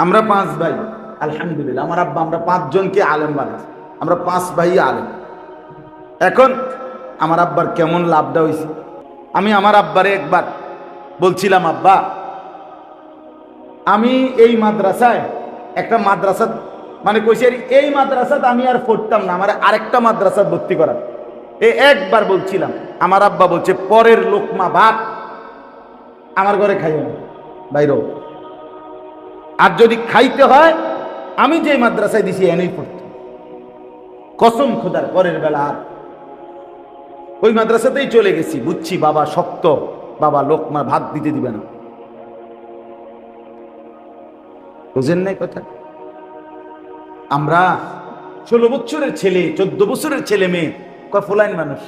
আমরা পাঁচ ভাই, আলহামদুলিল্লাহ। আমার আব্বা আমরা পাঁচজনকে আলেম বানাইছে, আমরা পাঁচ ভাই আলেম। এখন আমার আব্বার কেমন লাভটা হয়েছে, আমি আমার আব্বারে একবার বলছিলাম, আব্বা আমি এই মাদ্রাসায় একটা মাদ্রাসা মানে কইছি এই মাদ্রাসাত আমি আর পড়তাম না, আমার আরেকটা মাদ্রাসাত ভর্তি করা। একবার বলছিলাম, আমার আব্বা বলছে পরের লোকমা ভাত আমার ঘরে খাইও না, বাইরেও। আর যদি খাইতে হয় আমি যে মাদ্রাসায় দিছি এনেই পড়তো, কসম খোদার। পরের বেলা আর ওই মাদ্রাসাতেই চলে গেছি, বুঝছি বাবা শক্ত, বাবা লোকমা ভাত দিতে দিবে না। বুঝেন নাই কথা? আমরা 16 বছরের ছেলে, 14 বছরের ছেলে মেয়ে ফুলাইন মানুষ,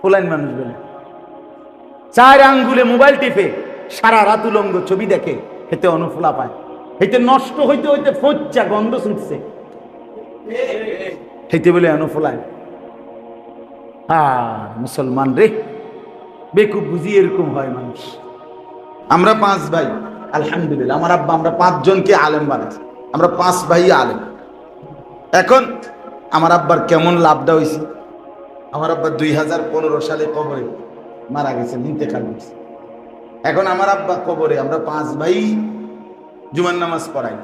ফুলাইন মানুষ বলে 4 আঙ্গুলে মোবাইল টিপে সারা রাত উলঙ্গ ছবি দেখে, হেতে অনুফুলা পায়, হেতে নষ্ট হইতে হইতে ফচ্চা গন্ধ ছুটছে, হেতে বলে অনুফুলায়। মুসলমান রে, বেকুব বুঝি এরকম হয় মানুষ। আমরা পাঁচ ভাই, আলহামদুলিল্লাহ। আমার আব্বা আমরা পাঁচজনকে আলেম বানাইছে, আমরা পাঁচ ভাই আলেম। এখন আমার আব্বার কেমন লাভটা হয়েছে, আমার আব্বা 2015 সালে কবরে মারা গেছে, ইন্তেকাল হয়েছে। এখন আমার আব্বা কবরে, আমরা পাঁচ ভাই জুমার নামাজ পড়াই।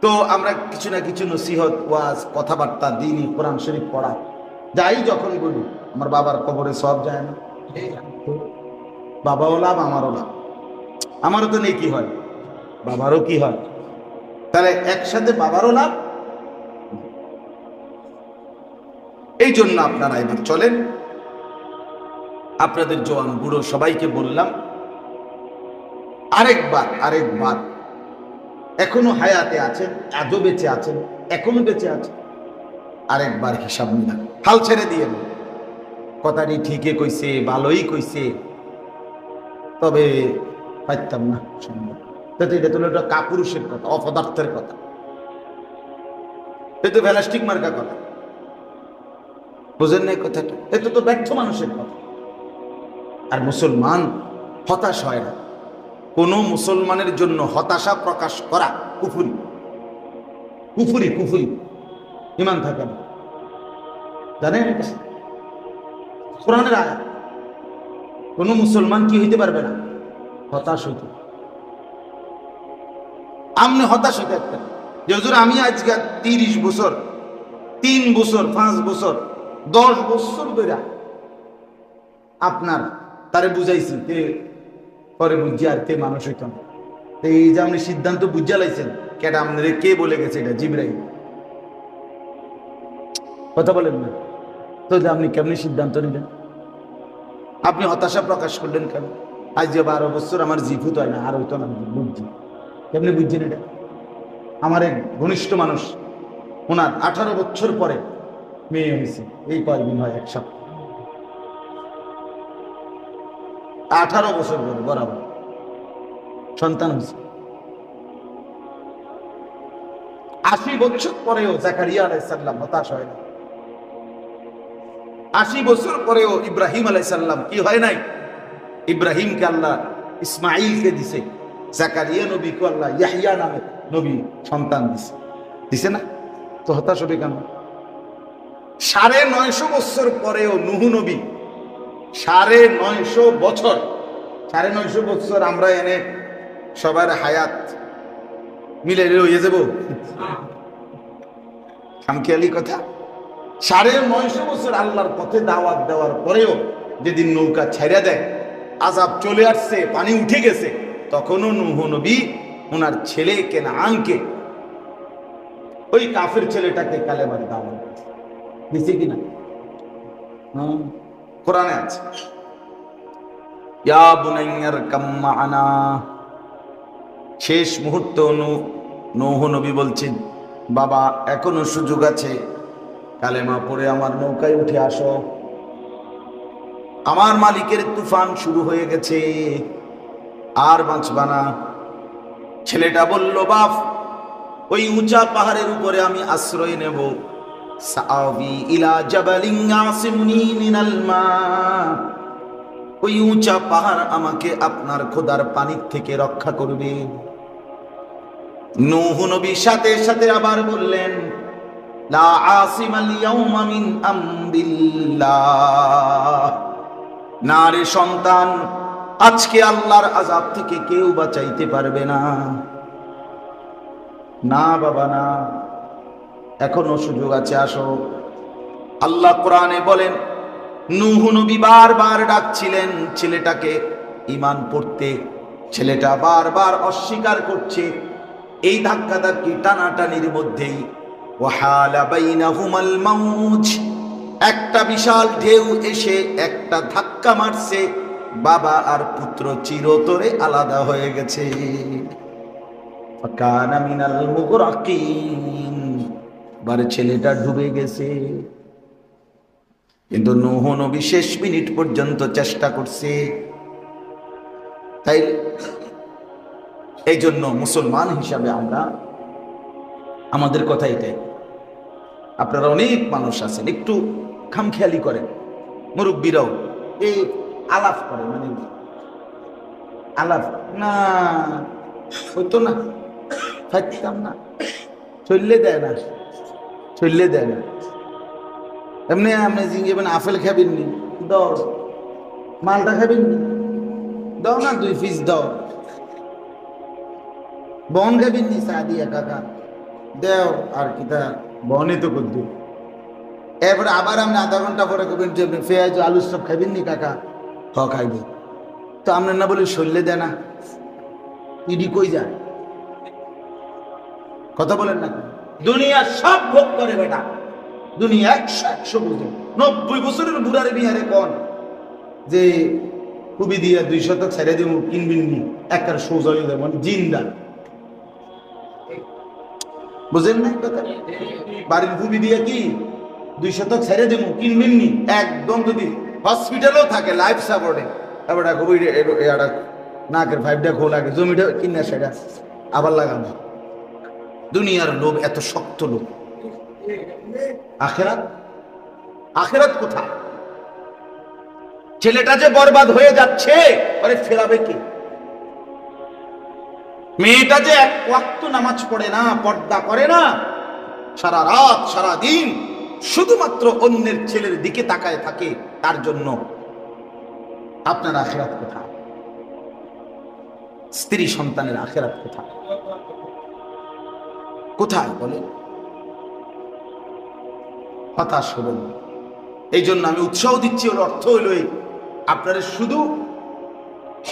তো আমরা কিছু না কিছু নসিহত, ওয়াজ, কথাবার্তা, দ্বীনি কোরআন শরীফ পড়া যাই যখন বলি, আমার বাবার কবরে সব যায় না? বাবাও লাভ, আমারও লাভ। আমারও তো নেই কি হয়, বাবারও কি হয়, তাহলে একসাথে বাবারও লাভ। এই জন্য আপনারা এবার চলেন, আপনাদের জওয়ান বুড়ো সবাইকে বললাম, আরেকবার এখনো হায়াতে আছেন, আজও বেঁচে আছেন, এখনো বেঁচে আছেন, আরেকবার হিসাব নিলাম, হাল ছেড়ে দিয়ে। কথাটি ঠিকই কইছে, ভালোই কইছে, তবে পাইতাম না সম্ভব। এটা তো একটা কাপুরুষের কথা, অপদার্থের কথা, এটা তো প্লাস্টিক মার্কা কথা। বুঝেন না কথাটা? এটা তো ব্যর্থ মানুষের কথা। আর মুসলমান হতাশ হয় না। কোন মুসলমানের জন্য হতাশা প্রকাশ করা কুফরি, কুফরি, কুফরি, ঈমান থাকে না। জানেন কোরআনের আয়াত, কোন মুসলমান কি হইতে পারবে না? হতাশ হইতে। আমনে হতাশ হইতে একটা যে হুজুর আমি আজকে 30 বছর, 3 বছর, 5 বছর, 10 বছর ধরে আপনার তারে বুঝাইছি, তে পরে বুঝছি আর তে মানুষ হইত না। এই যে আপনি সিদ্ধান্ত বুঝা লাইছেন, কেটা আপনাদের কে বলে গেছে? এটা জিবরাইল। কথা বলেন না তো, যে আপনি কেমনি সিদ্ধান্ত নিলেন? আপনি হতাশা প্রকাশ করলেন কেন? আজ যে 12 বছর আমার জিফুত হয় না, আর হইতো না, বুঝছি। কেমনি বুঝছেন এটা? আমার এক ঘনিষ্ঠ মানুষ, ওনার 18 বছর পরে মেয়ে হয়েছে, এই কয়েকদিন হয়, এক সপ্তাহ, 18 বছর পরে বরাবর সন্তান হয়েছে। 80 বছর পরেও জাকারিয়া আলাইহিস সালাম হতাশ হয় না। 80 বছর পরেও ইব্রাহিম আলাইহিস সালাম কি হয় নাই? ইব্রাহিমকে আল্লাহ ইসমাইলকে দিছে, জাকারিয়া নবীকে আল্লাহ ইয়াহইয়া নামে নবী সন্তান দিছে, দিছে না? তো হতাশ হবে কেন? 950 বছর পরেও নূহ নবী, 950 বছর, 950 বছর আমরা এনে সবার হায়াত মিলে হয়ে যাব খামখেয়ালি কথা। 950 বছর আল্লাহর পথে দাওয়াত দেওয়ার পরেও যেদিন নৌকা ছাইরা দেয়, আযাব চলে আসছে, পানি উঠে গেছে, তখনও নূহ নবী ওনার ছেলে কেনানকে, ওই কাফের ছেলেটাকে কালেমার দাওয়াত দিছে কিনা? কোরআনে আছে, ইয়া বুনাইয়ার কাম মা'ানা। শেষ মুহূর্ত নূহ নবী বলছেন, বাবা এখনো সুযোগ আছে, কালেমা পড়ে আমার নৌকায় উঠে আসো, আমার মালিকের তুফান শুরু হয়ে গেছে, আর বাঁচবা না। ছেলেটা বলল, বাপ ওই উঁচা পাহাড়ের উপরে আমি আশ্রয় নেব, সাআবি ইলা জাবালিন ইয়াসিমুনি মিনাল মা। ওই উঁচা পাহাড় আমাকে আপনার খোদার পানির থেকে রক্ষা করবে। নূহ নবী সাথে সাথে আবার বললেন, লা আসিমাল ইয়াউমা মিন আমরিল্লাহ, না রে সন্তান, আজকে আল্লাহর আযাব থেকে কেউ বাঁচাইতে পারবে না। না বাবা না, এখনো সুযোগ আছে, আসো। আল্লাহ কোরআনে বলেন, নূহ নবী বারবার ডাকছিলেন ছেলেটাকে ঈমান পড়তে, ছেলেটা বারবার অস্বীকার করছে। এই ধাক্কাধাক্কি টানাটানির মধ্যেই ওয়াহালা বাইনাহুমাল মাউজ, একটা বিশাল ঢেউ এসে একটা ধাক্কা মারছে, বাবা আর পুত্র চিরতরে আলাদা হয়ে গেছে। ফাকানা মিনাল মুগরাকিন, বারে ছেলেটা ডুবে গেছে। কিন্তু নূহ নবী শেষ মিনিট পর্যন্ত চেষ্টা করছে। তাই এই জন্য মুসলমান হিসাবে আমরা, আমাদের কথা এটাই, আপনারা অনেক মানুষ আছেন একটু খামখেয়ালি করেন, মুরব্বীরাও এই আলাপ করে, মানে আলাপ না হইতো না, থাকতাম না, চললে দেয় না, চললে দেয় না। এমনি আপনি জিঙ্গেবেন, আপেল খাবেন নি, দাও। মালটা খাবেন নি, দাও না, 2 পিস দাও। বন খাবেন নি, চা দিয়া কাকা দেও। আর কি তা বনে তো করতো। এরপরে আবার আপনি আধা ঘন্টা পরে করবেন যে পেঁয়াজ আলু সব খাবেন নি কাকা, হ খাইব। তো আপনার না বলে শরীরে দেয় না, ইডি কই যায়, কথা বলেন না। দুনিয়া সব ভোগ করে বেটা, দুনিয়া 100 বুঝে। 90 বছরের বুড়ারে বিহারে কোন যে খুবই দিয়া 2 শতক ছেড়ে দিব কিনবেন নি, একার সোজা হয়ে যাবে, মানে জিন্দা। বুঝেন না কথা? বাড়ির খুবই দিয়া কি 2 শতক ছেড়ে দিব কিনবেন নি, একদম যদি হসপিটালও থাকে লাইফ সাপোর্টে, এবার খুবই নাকের 5টা খোল আগে জমিটা কিনা সেটা আবার লাগানো। দুনিয়ার লোভ এত শক্ত লোভ। আখেরাত, আখেরাত কোথায়? ছেলেটা যে বরবাদ হয়ে যাচ্ছে, আরে ফেরাবে কে? মেয়েটা যে এক ওয়াক্ত নামাজ পড়ে না, পর্দা করে না, সারা রাত সারা দিন শুধুমাত্র অন্যের ছেলের দিকে তাকায় থাকে, তার জন্য আপনার আখেরাত কোথায়? স্ত্রী সন্তানের আখেরাত কোথায়? কোথায় বলেন? হতাশ হবেন। এই জন্য আমি উৎসাহ দিচ্ছি, ওর অর্থ হইল এই, আপনারা শুধু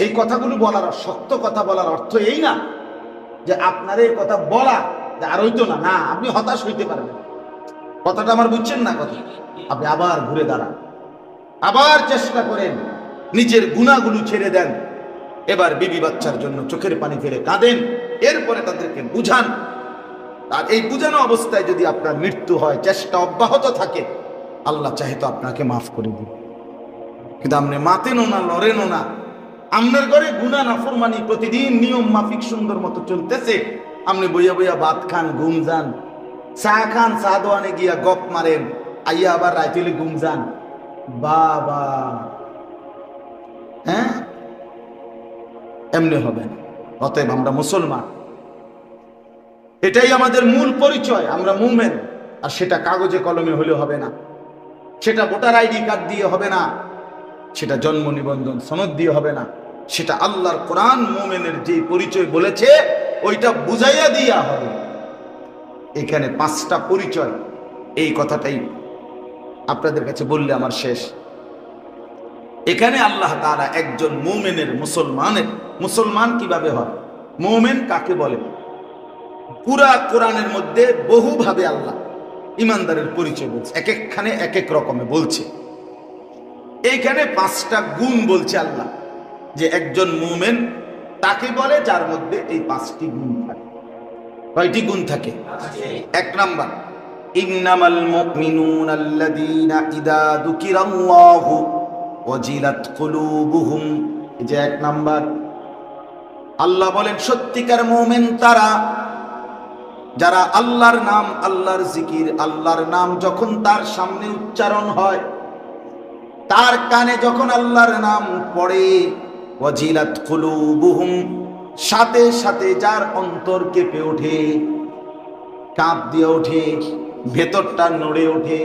এই কথাগুলো বলার, সত্য কথা বলার অর্থ এই না যে আপনার এই কথা বলা যে আর হইতো না, না, আপনি হতাশ হইতে পারবেন। কথাটা আমার বুঝছেন না? কথা আপনি আবার ঘুরে দাঁড়ান, আবার চেষ্টা করেন, নিজের গুনাহগুলো ছেড়ে দেন, এবার বিবি বাচ্চার জন্য চোখের পানি ফেলে কাঁদেন, এরপরে তাদেরকে বুঝান। আর এই বুঝানো অবস্থায় যদি আপনার মৃত্যু হয়, চেষ্টা অব্যাহত থাকে, আল্লাহ চাহে তো আপনাকে মাফ করে দিবে। কিন্তু আপনি মাতেনও না, লড়েনও না, আপনার ঘরে গুনাহ নাফরমানি প্রতিদিন নিয়ম মাফিক সুন্দর মতো চলতেছে, আপনি বইয়া বইয়া ভাত খান, ঘুম যান, চা খান, চা দোয়ানে গিয়া গপ মারেন, আইয়া আবার রাইতেলে ঘুম যান। বাবা, হ্যাঁ, এমনি হবে না। অতএব আমরা মুসলমান, এটাই আমাদের মূল পরিচয়, আমরা মুমিন। আর সেটা কাগজে কলমে হলে হবে না, সেটা ভোটার আইডি কার্ড দিয়ে হবে না, সেটা জন্ম নিবন্ধন সনদ দিয়ে হবে না, সেটা আল্লাহর কোরআন মুমিনের যে পরিচয় বলেছে ওইটা বুঝাইয়া দিয়া হবে। এখানে 5টা পরিচয়, এই কথাটাই আপনাদের কাছে বললে আমার শেষ। এখানে আল্লাহ তাআলা একজন মুমিনের, মুসলমানের, মুসলমান কিভাবে হয়, মুমিন কাকে বলে, পুরা কোরআনের মধ্যে বহুভাবে আল্লাহ ইমানদারের পরিচয় বলছে, এক একখানে এক এক রকমে বলছে। এইখানে 5টা গুণ বলছে আল্লাহ, যে একজন মুমিন তাকে বলে যার মধ্যে এই 5টি গুণ থাকে। কয়টি গুণ থাকে? 1 নাম্বার, ইন্নামাল মুমিনুনা আল্লাযীনা ইযা যুকিরাল্লাহু ওয়াজিলাত কুলুবুহুম। এই যে 1 নাম্বার, আল্লাহ বলেন সত্যিকার মুমিন তারা যারা আল্লাহর নাম, আল্লাহর জিকির, আল্লাহর নাম যখন তার সামনে উচ্চারণ হয়, তার কানে যখন আল্লাহর নাম পড়ে, ওয়াজিলাত কুলুবুহুম, সাথে সাথে যার অন্তর কেঁপে ওঠে, কাঁপ দিয়ে ওঠে, ভেতরটা নড়ে ওঠে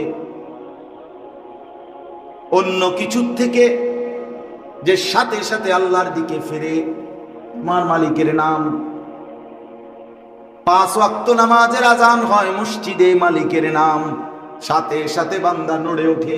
অন্য কিছুর থেকে, যে সাথে সাথে আল্লাহর দিকে ফিরে, আমার মালিকের নাম। 5 ওয়াক্ত নামাজের আজান হয় মসজিদে, মালিকের নাম, সাথে সাথে বান্দা নড়ে ওঠে।